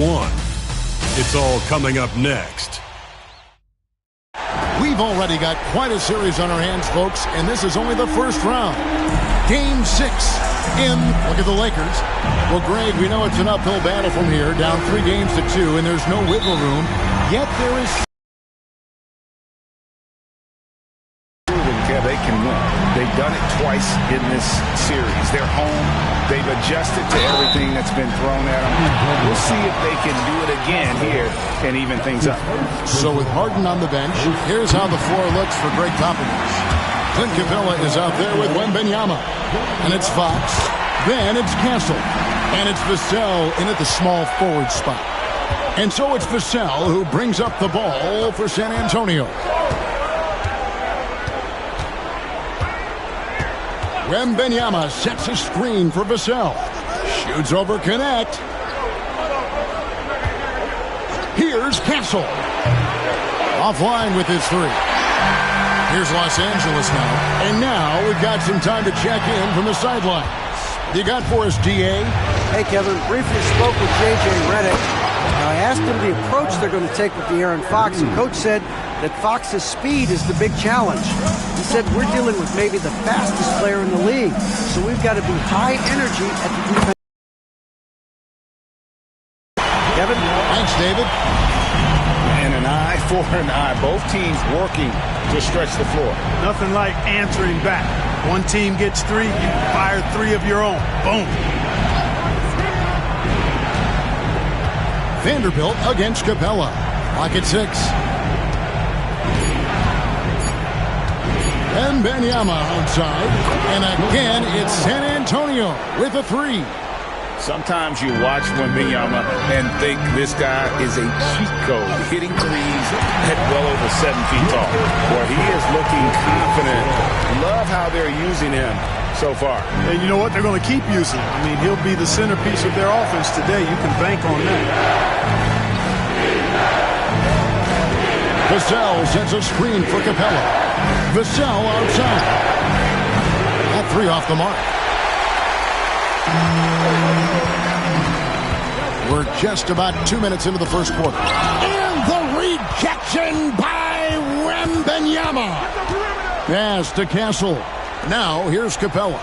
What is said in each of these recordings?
One. It's all coming up next. We've already got quite a series on our hands, folks, and this is only the first round. Game 6 look at the Lakers. Well, Greg, we know it's an uphill battle from here, down 3-2, and there's no wiggle room. Yet there is... Yeah, they can win. They've done it twice in this series. They're home. They've adjusted to everything that's been thrown at them. We'll see if they can do it again here and even things up. So with Harden on the bench, here's how the floor looks for Greg Popovich. Clint Capella is out there with Wembanyama. And it's Fox. Then it's Castle. And it's Vassell in at the small forward spot. And so it's Vassell who brings up the ball for San Antonio. Wembanyama sets a screen for Vassell. Shoots over Connect. Here's Castle. Offline with his three. Here's Los Angeles now. And now we've got some time to check in from the sidelines. You got for us, D.A.? Hey, Kevin. Briefly spoke with J.J. Redick. I asked him the approach they're going to take with De'Aaron Fox, and Coach said that Fox's speed is the big challenge. He said, we're dealing with maybe the fastest player in the league, so we've got to be high energy at the defense. Kevin? Thanks, David. And an eye for an eye. Both teams working to stretch the floor. Nothing like answering back. One team gets 3, you fire 3 of your own. Boom. Vanderbilt against Capella. Clock at 6. Wembanyama outside. And again, it's San Antonio with a 3. Sometimes you watch Wembanyama and think this guy is a cheat code, hitting threes at well over 7 feet tall. Well, he is looking confident. Love how they're using him so far. And you know what? They're going to keep using him. I mean, he'll be the centerpiece of their offense today. You can bank on that. Vassell sets a screen for Capella. Vassell outside. That 3 off the mark. We're just about 2 minutes into the first quarter. And the rejection by Wembanyama. Pass to Castle. Now here's Capella.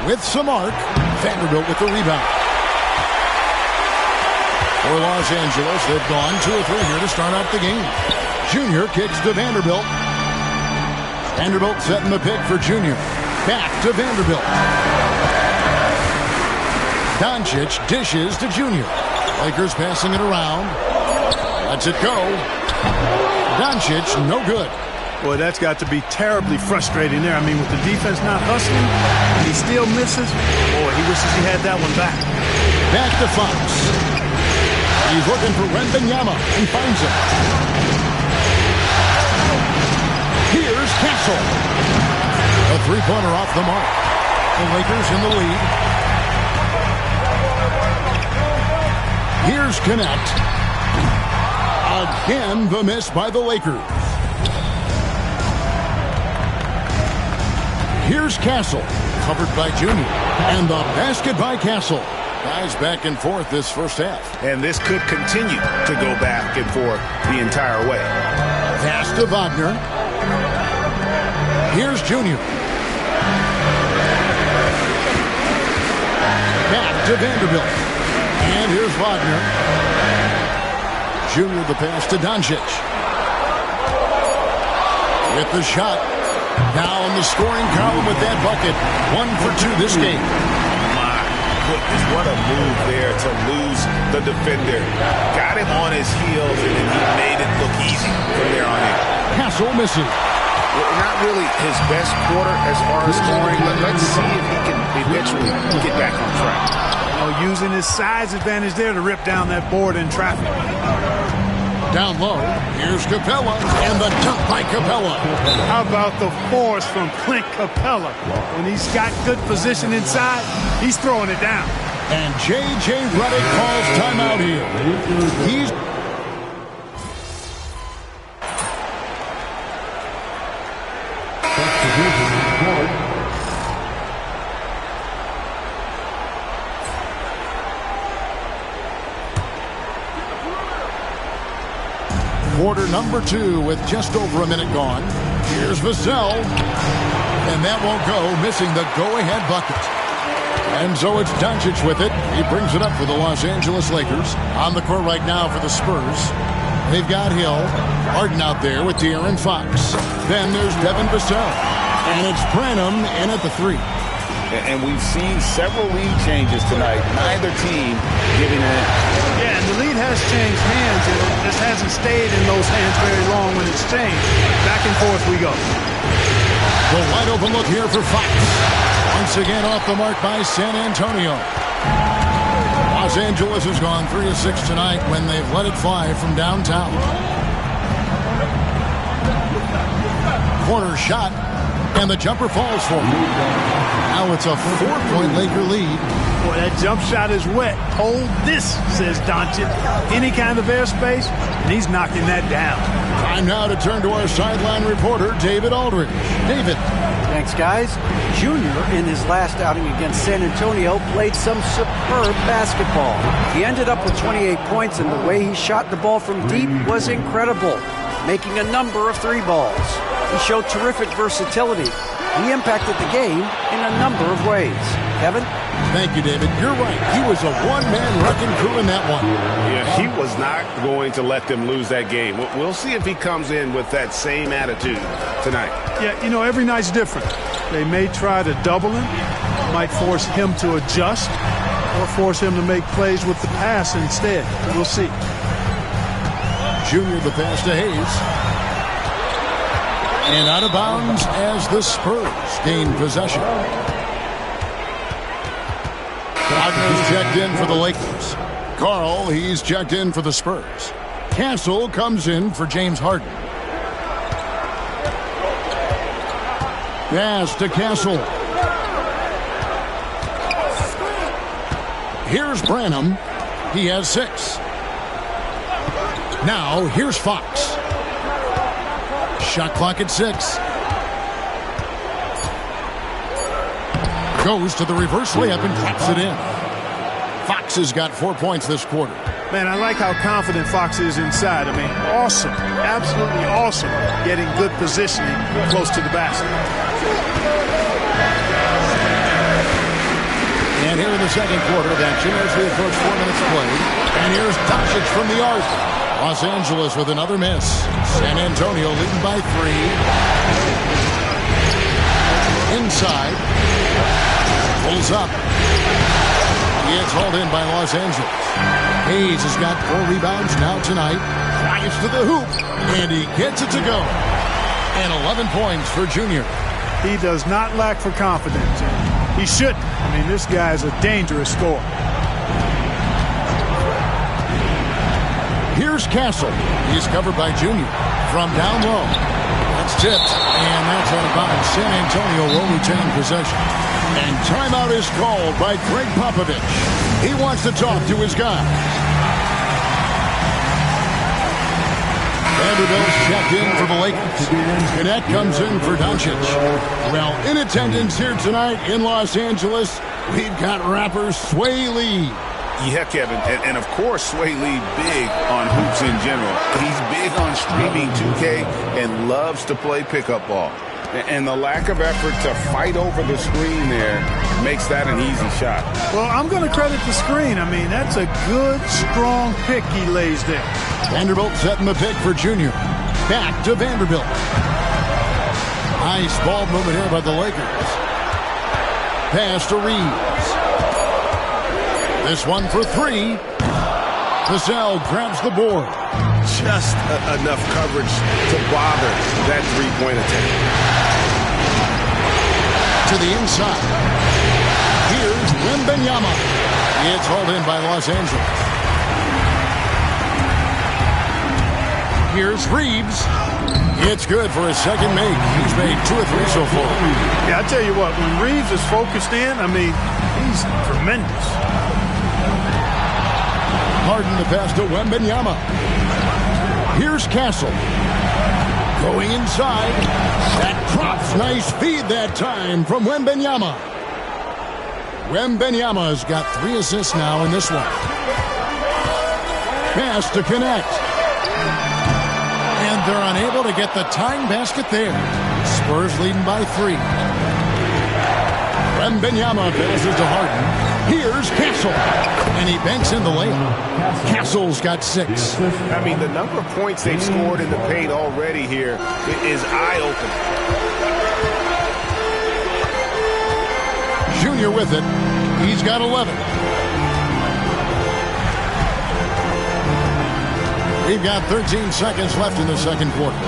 With some arc, Vanderbilt with the rebound. For Los Angeles, they've gone 2 or 3 here to start out the game. Junior kicks to Vanderbilt. Vanderbilt setting the pick for Junior. Back to Vanderbilt. Doncic dishes to Junior. Lakers passing it around. Lets it go. Doncic, no good. Boy, that's got to be terribly frustrating there. I mean, with the defense not hustling, he still misses. Boy, he wishes he had that one back. Back to Fox. He's looking for Wembanyama and finds him. Here's Castle. A 3-pointer off the mark. The Lakers in the lead. Here's Connect. Again, the miss by the Lakers. Here's Castle, covered by Junior. And the basket by Castle. Guys back and forth this first half. And this could continue to go back and forth the entire way. Pass to Wagner. Here's Junior. Back to Vanderbilt. And here's Wagner. Junior the pass to Doncic. With the shot. Now in the scoring column with that bucket. 1 for 2 this game. My goodness, what a move there to lose the defender. Got him on his heels, and then he made it look easy from there on in. Castle misses. Well, not really his best quarter as far as scoring, but let's see if he can eventually get back on track. Using his size advantage there to rip down that board in traffic. Down low, here's Capella, and the dunk by Capella. How about the force from Clint Capella? When he's got good position inside, he's throwing it down. And J.J. Redick calls timeout here. Quarter number 2 with just over a minute gone. Here's Vassell. And that won't go, missing the go-ahead bucket. And so it's Doncic with it. He brings it up for the Los Angeles Lakers. On the court right now for the Spurs. They've got Hill. Harden out there with De'Aaron Fox. Then there's Devin Vassell. And it's Branham in at the 3. And we've seen several lead changes tonight. Neither team giving in. Yeah, and the lead has changed hands. It just hasn't stayed in those hands very long when it's changed. Back and forth we go. The wide open look here for Fox. Once again off the mark by San Antonio. Los Angeles has gone 3 of 6 tonight when they've let it fly from downtown. Corner shot, and the jumper falls for him. Now it's a 4-point Laker lead. Boy, that jump shot is wet. Hold this, says Doncic. Any kind of airspace, and he's knocking that down. Time now to turn to our sideline reporter, David Aldridge. David. Thanks, guys. Junior, in his last outing against San Antonio, played some superb basketball. He ended up with 28 points, and the way he shot the ball from deep was incredible, making a number of 3 balls. He showed terrific versatility. He impacted the game in a number of ways. Kevin? Thank you, David. You're right. He was a one-man wrecking crew in that one. Yeah, he was not going to let them lose that game. We'll see if he comes in with that same attitude tonight. Yeah, you know, every night's different. They may try to double him, might force him to adjust, or force him to make plays with the pass instead. We'll see. Junior the pass to Hayes. And out of bounds as the Spurs gain possession. Wagner's checked in for the Lakers. Carl, he's checked in for the Spurs. Castle comes in for James Harden. Pass to Castle. Here's Branham. He has 6. Now, here's Fox. Shot clock at 6. Goes to the reverse layup and claps it in. Fox has got 4 points this quarter. Man, I like how confident Fox is inside. I mean, awesome. Absolutely awesome. Getting good positioning close to the basket. And here in the second quarter of action as we approach 4 minutes played. And here's Doncic from the arc. Los Angeles with another miss. San Antonio leading by 3. Inside. Pulls up. He is hauled in by Los Angeles. Hayes has got 4 rebounds now tonight. Drives to the hoop. And he gets it to go. And 11 points for Junior. He does not lack for confidence. He shouldn't. I mean, this guy is a dangerous scorer. Here's Castle. He's covered by Junior. From down low. That's tipped. And that's out of bounds. San Antonio will retain possession. And timeout is called by Greg Popovich. He wants to talk to his guys. Vanderbilt's checked in for the Lakers. Cadet comes in for Doncic. Well, in attendance here tonight in Los Angeles, we've got rapper Sway Lee. Yeah, Kevin, and of course Sway Lee big on hoops in general. He's big on streaming 2K and loves to play pickup ball. And the lack of effort to fight over the screen there makes that an easy shot. Well, I'm going to credit the screen. I mean, that's a good, strong pick he lays there. Vanderbilt setting the pick for Junior. Back to Vanderbilt. Nice ball movement here by the Lakers. Pass to Reeves. This one for 3. Vassell grabs the board. Just enough coverage to bother that three-point attempt. To the inside. Here's Wembanyama. It's hauled in by Los Angeles. Here's Reeves. It's good for his second make. He's made 2 or 3 so far. Yeah, I tell you what, when Reeves is focused in, I mean, he's tremendous. Harden the pass to Wembanyama. Here's Castle. Going inside. That drops. Nice feed that time from Wembanyama. Wembanyama's got 3 assists now in this one. Pass to connect. And they're unable to get the tying basket there. Spurs leading by 3. Wembanyama passes to Harden. Here's Castle. And he banks in the layup. Castle's got 6. I mean, the number of points they've scored in the paint already here is eye-opening. Junior with it. He's got 11. We've got 13 seconds left in the second quarter.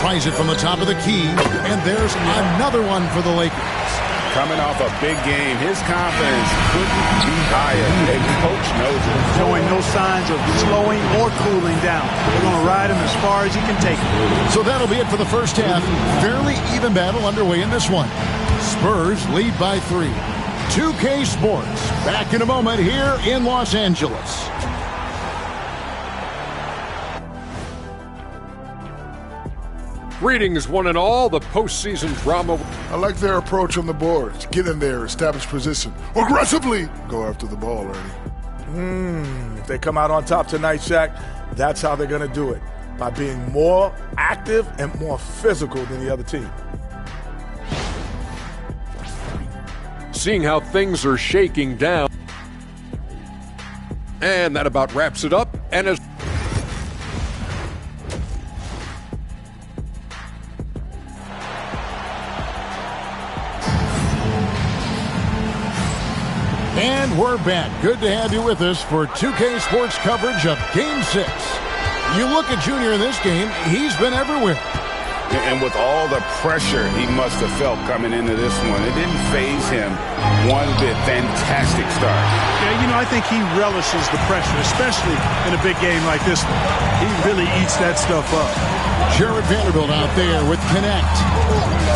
Tries it from the top of the key, and there's another one for the Lakers. Coming off a big game, his confidence couldn't be higher. And coach knows it. Showing no signs of slowing or cooling down. They're going to ride him as far as he can take it. So that'll be it for the first half. Fairly even battle underway in this one. Spurs lead by 3. 2K Sports back in a moment here in Los Angeles. Greetings, one and all. The postseason drama. I like their approach on the boards. Get in there, establish position. Aggressively go after the ball, Ernie. If they come out on top tonight, Shaq, that's how they're going to do it. By being more active and more physical than the other team. Seeing how things are shaking down. And that about wraps it up. And as And we're back. Good to have you with us for 2K Sports coverage of Game 6. You look at Junior in this game, he's been everywhere. And with all the pressure he must have felt coming into this one, it didn't faze him one bit. Fantastic start. Yeah, I think he relishes the pressure, especially in a big game like this one. He really eats that stuff up. Jared Vanderbilt out there with Connect.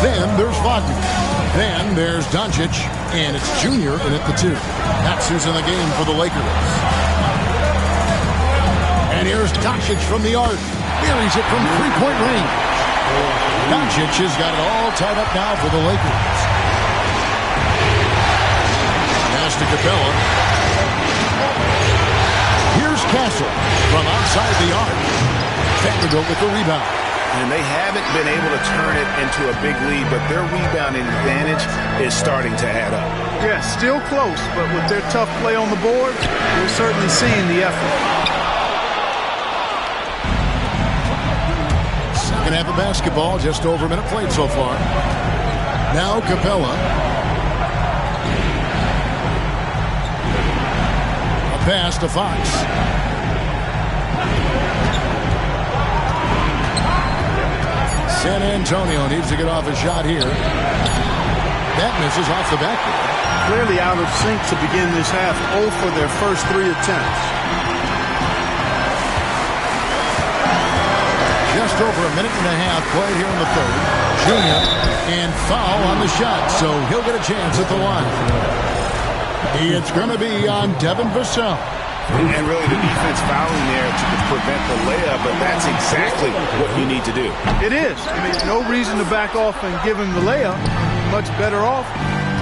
Then there's Wagner. Then there's Doncic. And it's Junior in at the 2. That's who's in the game for the Lakers. And here's Doncic from the arc. Buries it from three-point range. Doncic has got it all tied up now for the Lakers. Pass to Capella. Here's Castle from outside the arc. Vanderbilt with the rebound. And they haven't been able to turn it into a big lead, but their rebounding advantage is starting to add up. Yeah, still close, but with their tough play on the board, we're certainly seeing the effort. Second half of basketball, just over a minute played so far. Now Capella. A pass to Fox. San Antonio needs to get off a shot here. That misses off the backboard. Clearly out of sync to begin this half. 0 for their first 3 attempts. Just over a minute and a half played here in the third. Junior, and foul on the shot, so he'll get a chance at the line. It's going to be on Devin Vassell. And really the defense fouling there to prevent the layup, but that's exactly what you need to do. It is. I mean, no reason to back off and give him the layup. Much better off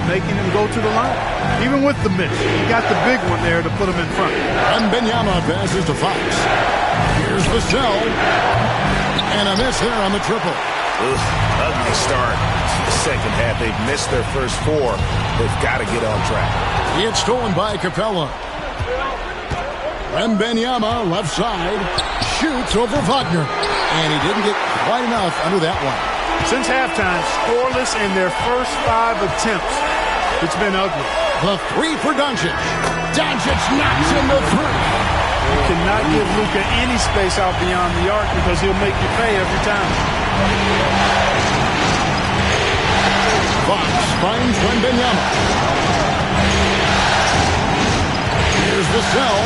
making him go to the line. Even with the miss, he got the big one there to put him in front. And Wembanyama passes to Fox. Here's Vassell. And a miss there on the triple. Ugly start to the second half. They've missed their first 4. They've got to get on track. It's stolen by Capella. Wembanyama, left side, shoots over Wagner. And he didn't get quite enough under that one. Since halftime, scoreless in their first 5 attempts. It's been ugly. The 3 for Doncic. Doncic knocks in the 3. You cannot give Luka any space out beyond the arc because he'll make you pay every time. Fox finds Wembanyama. Here's Vassell.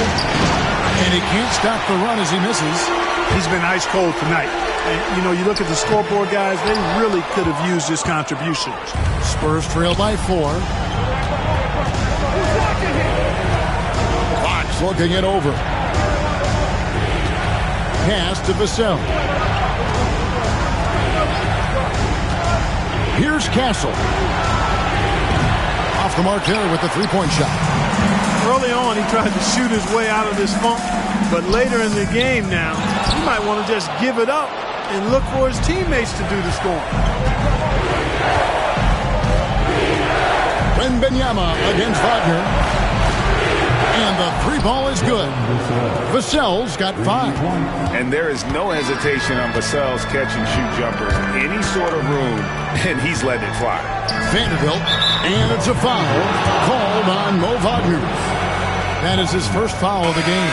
And he can't stop the run as he misses. He's been ice cold tonight. And, you look at the scoreboard, guys, they really could have used his contributions. Spurs trail by 4. Fox looking it over. Pass to Vassell. Here's Castle. Off the mark there with the three-point shot. Early on, he tried to shoot his way out of this funk, but later in the game now, he might want to just give it up and look for his teammates to do the scoring. Wembanyama against Wagner. And the three ball is good. Vassell's got 5. And there is no hesitation on Vassell's catch-and-shoot jumpers. Any sort of room, and he's letting it fly. Vanderbilt, and it's a foul called on Mo Wagner. That is his first foul of the game.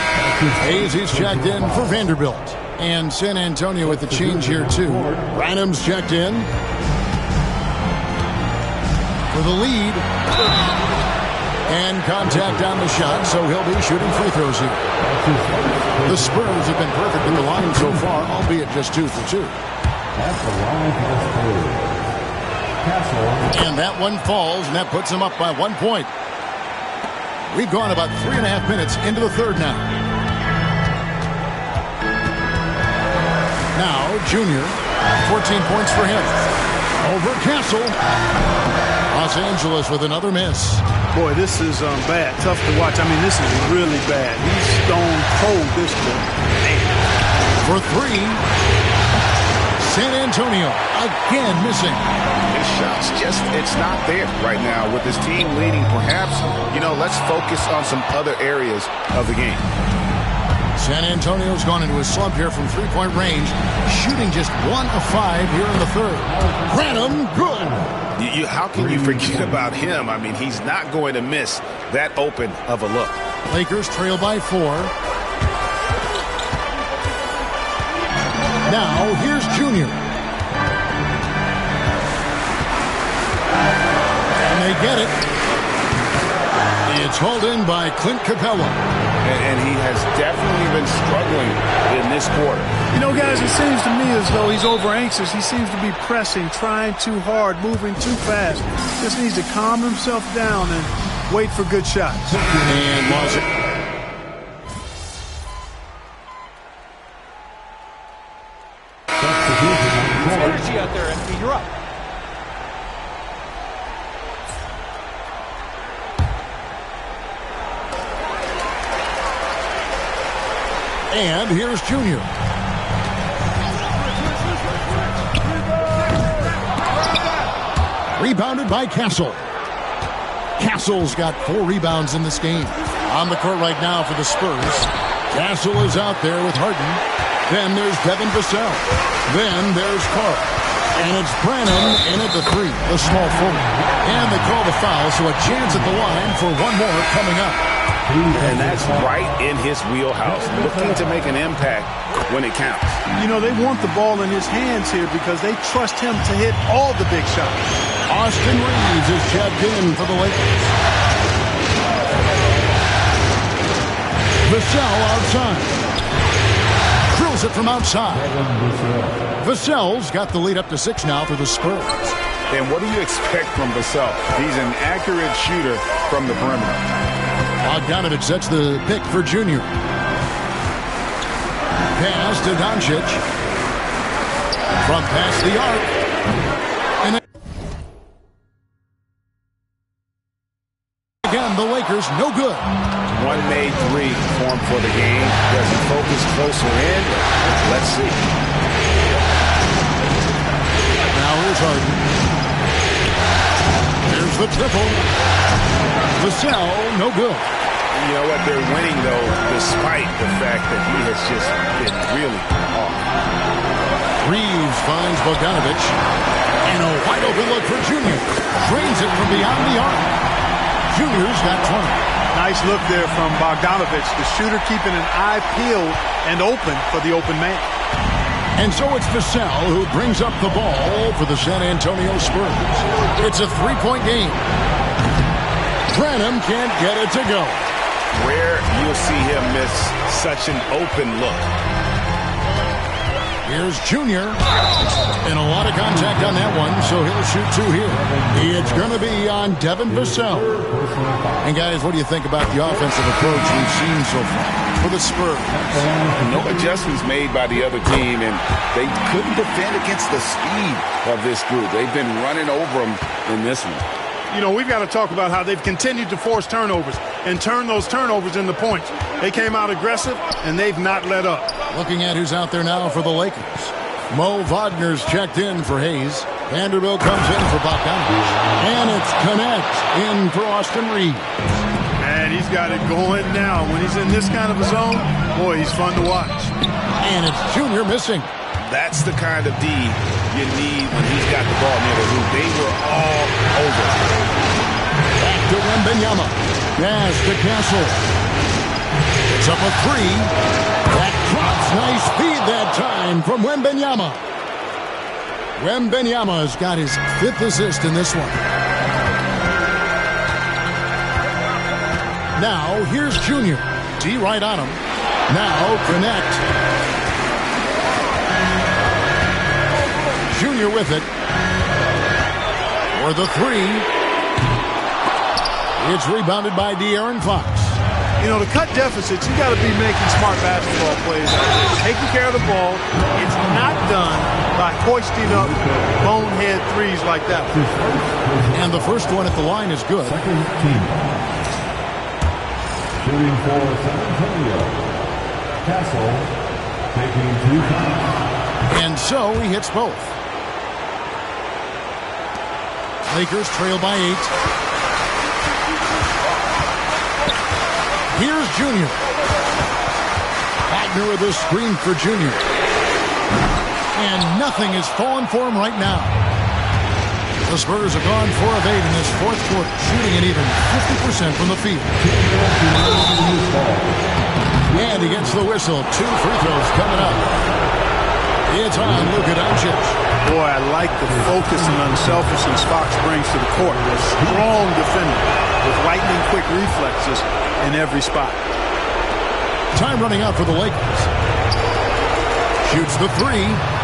Hayes is checked in for Vanderbilt. And San Antonio with the change here, too. Branham's checked in for the lead. And contact on the shot, so he'll be shooting free throws here. The Spurs have been perfect in the line so far, albeit just 2 for 2. And that one falls, and that puts them up by 1 point. We've gone about 3.5 minutes into the third now. Now, Junior, 14 points for him. Over Castle. Los Angeles with another miss. Boy, this is bad. Tough to watch. I mean, this is really bad. He's stone cold this quarter. For 3, San Antonio again missing. His shot's just, it's not there right now. With his team leading, perhaps, let's focus on some other areas of the game. San Antonio's gone into a slump here from three-point range, shooting just 1 of 5 here in the third. Branham, good. How can you forget about him? I mean, he's not going to miss that open of a look. Lakers trail by 4. Now, here's Junior. And they get it. It's hauled in by Clint Capella. And he has definitely been struggling in this quarter. Guys, it seems to me as though he's over anxious. He seems to be pressing, trying too hard, moving too fast. Just needs to calm himself down and wait for good shots. And lost it. Energy out there, and you're up. And here's Junior. Rebounded by Castle. Castle's got 4 rebounds in this game. On the court right now for the Spurs. Castle is out there with Harden. Then there's Devin Vassell. Then there's Carl. And it's Branham in at the 3, the small forward. And they call the foul, so a chance at the line for one more coming up. And that's right in his wheelhouse, looking to make an impact when it counts. They want the ball in his hands here because they trust him to hit all the big shots. Austin Reeves is checked in for the Lakers. Vassell outside. Drills it from outside. Vassell's got the lead up to 6 now for the Spurs. And what do you expect from Vassell? He's an accurate shooter from the perimeter. Bogdanovich sets the pick for Junior. Pass to Doncic. From past the arc. And again, the Lakers no good. One made 3 formed for the game. Does he focus closer in? Let's see. Now here's Harden. Here's the triple. Vassell, no good. You know what? They're winning, though, despite the fact that he has just been really off. Reeves finds Bogdanovich. And a wide open look for Junior. Drains it from beyond the arc. Junior's got 20. Nice look there from Bogdanovich, the shooter keeping an eye peeled and open for the open man. And so it's Vassell who brings up the ball for the San Antonio Spurs. It's a 3-point game. Branham can't get it to go. Rare you'll see him miss such an open look. Here's Junior. And a lot of contact on that one, so he'll shoot two here. It's going to be on Devin Vassell. And guys, what do you think about the offensive approach we've seen so far for the Spurs? No adjustments made by the other team, and they couldn't defend against the speed of this group. They've been running over them in this one. You know, we've got to talk about how they've continued to force turnovers and turn those turnovers into points. They came out aggressive, and they've not let up. Looking at who's out there now for the Lakers. Mo Wagner's checked in for Hayes. Vanderbilt comes in for Bogdanovich. And it's Connect in for Austin Reeves. And he's got it going now. When he's in this kind of a zone, boy, he's fun to watch. And it's Junior missing. That's the kind of D you need when he's got the ball near the hoop. They were all over. Back to Wembanyama. Pass to Castle. It's up a three. That drops. Nice feed that time from Wembanyama. Wembanyama's got his 5th assist in this one. Now, here's Junior. D right on him. Now, Connect. Junior with it. For the three. It's rebounded by De'Aaron Fox. You know, to cut deficits, you got to be making smart basketball plays like this. Taking care of the ball. It's not done by hoisting up bonehead threes like that. And the first one at the line is good. Second team. Shooting for San Antonio. Castle taking 2 shots. And so he hits both. Lakers trail by 8. Here's Junior. Wagner with a screen for Junior. And nothing is falling for him right now. The Spurs have gone 4 of 8 in this 4th quarter, shooting at even 50% from the field. And he gets the whistle. 2 free throws coming up. It's on Luka Doncic. Boy, I like the focus and unselfishness Fox brings to the court. A strong defender with lightning-quick reflexes in every spot. Time running out for the Lakers. Shoots the 3.